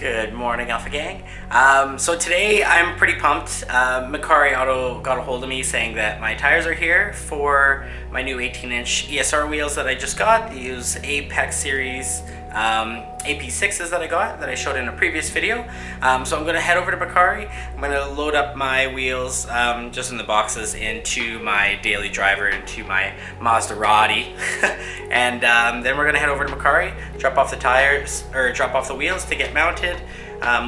Good morning, Alpha Gang. So today I'm pretty pumped. Mercari Auto got a hold of me saying that my tires are here for my new 18-inch ESR wheels that I just got. These Apex Series AP6s that I got, that I showed in a previous video. So I'm going to head over to Mercari. I'm going to load up my wheels just in the boxes into my daily driver, into my Maserati. And then we're going to head over to Mercari, drop off the tires, or drop off the wheels to get mounted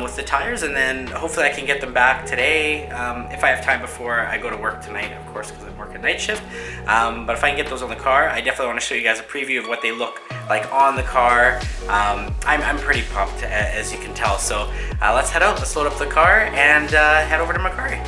with the tires, and then hopefully I can get them back today if I have time before I go to work tonight, of course, because I'm working night shift. But if I can get those on the car, I definitely want to show you guys a preview of what they look like on the car. I'm pretty pumped, as you can tell. So let's head out, let's load up the car and head over to Mercari.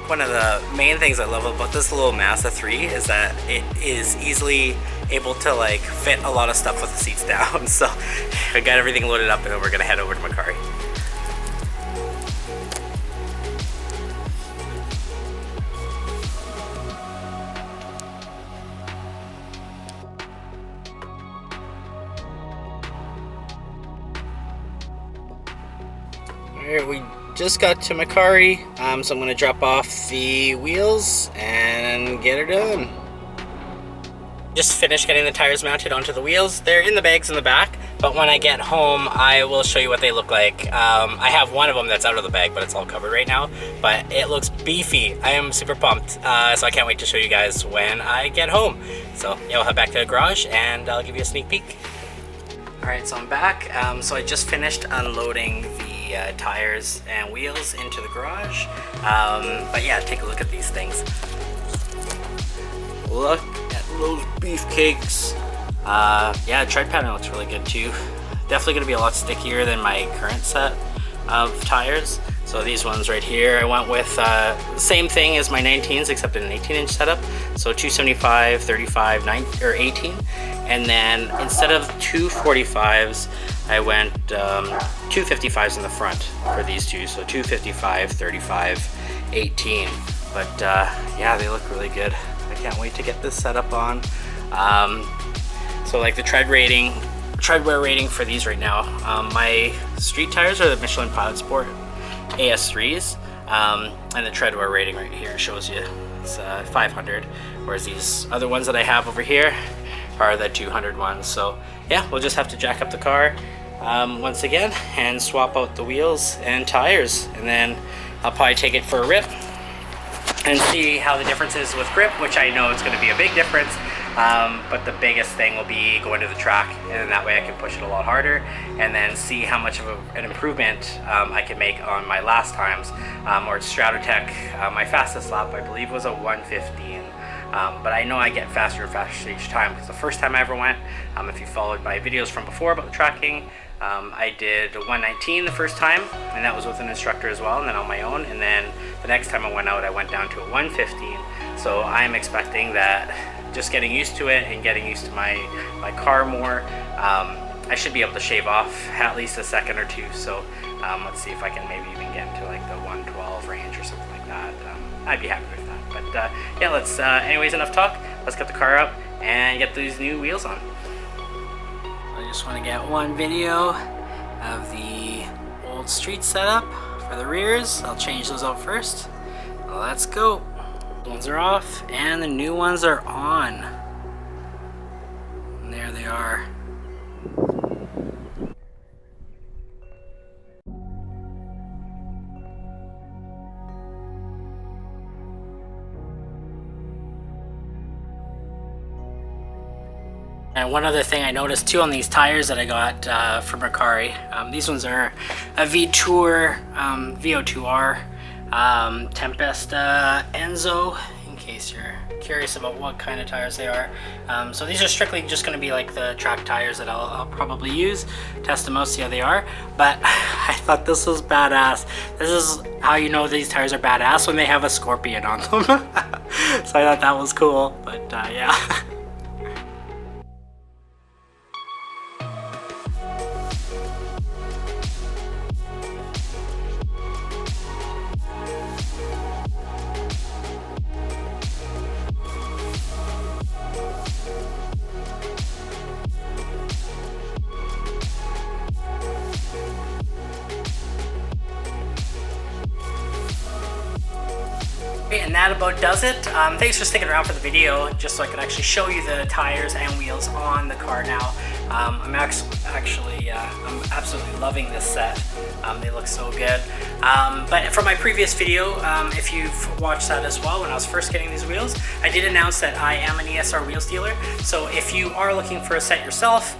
One of the main things I love about this little Mazda 3 is that it is easily able to like fit a lot of stuff with the seats down. So I got everything loaded up and then we're gonna head over to Mercari. Alright, we just got to Mercari, so I'm going to drop off the wheels and get her done. Just finished getting the tires mounted onto the wheels. They're in the bags in the back, but when I get home I will show you what they look like. I have one of them that's out of the bag, but it's all covered right now, but it looks beefy. I am super pumped, so I can't wait to show you guys when I get home. So yeah, we'll head back to the garage and I'll give you a sneak peek. Alright, so I'm back. So I just finished unloading the tires and wheels into the garage, but yeah, take a look at these things. Look at those beefcakes. Yeah, tread pattern looks really good too. Definitely going to be a lot stickier than my current set of tires. So these ones right here, I went with same thing as my 19s except in an 18-inch setup. So 275, 35, 9, or 18. And then instead of 245s, I went 255s in the front for these two. So 255, 35, 18. But yeah, they look really good. I can't wait to get this set up on. So like the tread wear rating for these right now, my street tires are the Michelin Pilot Sport AS3s, and the tread wear rating right here shows you it's 500, whereas these other ones that I have over here are the 200 ones. So yeah, we'll just have to jack up the car once again and swap out the wheels and tires, and then I'll probably take it for a rip and see how the difference is with grip, which I know it's going to be a big difference. But the biggest thing will be going to the track, and that way I can push it a lot harder and then see how much of an improvement I can make on my last times. Or Stratotech, my fastest lap I believe was a 115. But I know I get faster and faster each time, because the first time I ever went, if you followed my videos from before about the tracking, I did a 119 the first time, and that was with an instructor as well, and then on my own. And then the next time I went out, I went down to a 115. So I'm expecting that just getting used to it and getting used to my car more, I should be able to shave off at least a second or two. So let's see if I can maybe even get into like the 112 range or something like that. I'd be happy with that. But yeah, let's anyways, enough talk. Let's get the car up and get these new wheels on. I just want to get one video of the old street setup for the rears. I'll change those out first. Let's go. The ones are off and the new ones are on. And there they are. And one other thing I noticed too on these tires that I got from Mercari, these ones are a Vitour VO2R Tempesta Enzo, in case you're curious about what kind of tires they are. So these are strictly just going to be like the track tires that I'll probably use, test them out, see how they are. But I thought this was badass. This is how you know these tires are badass, when they have a scorpion on them. So I thought that was cool, but yeah. that about does it. Thanks for sticking around for the video, just so I could actually show you the tires and wheels on the car now. I'm absolutely loving this set. They look so good. But from my previous video, if you've watched that as well, when I was first getting these wheels, I did announce that I am an ESR Wheels dealer. So if you are looking for a set yourself,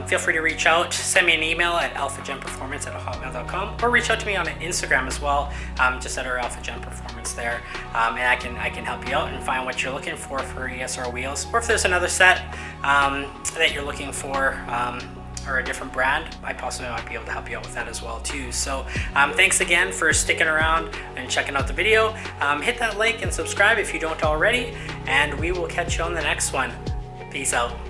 feel free to reach out, send me an email at AlphaGenPerformance@hotmail.com, or reach out to me on Instagram as well, just at our AlphaGenPerformance there, and I can help you out and find what you're looking for ESR wheels, or if there's another set that you're looking for, or a different brand, I possibly might be able to help you out with that as well too. So thanks again for sticking around and checking out the video. Hit that like and subscribe if you don't already, and we will catch you on the next one. Peace out.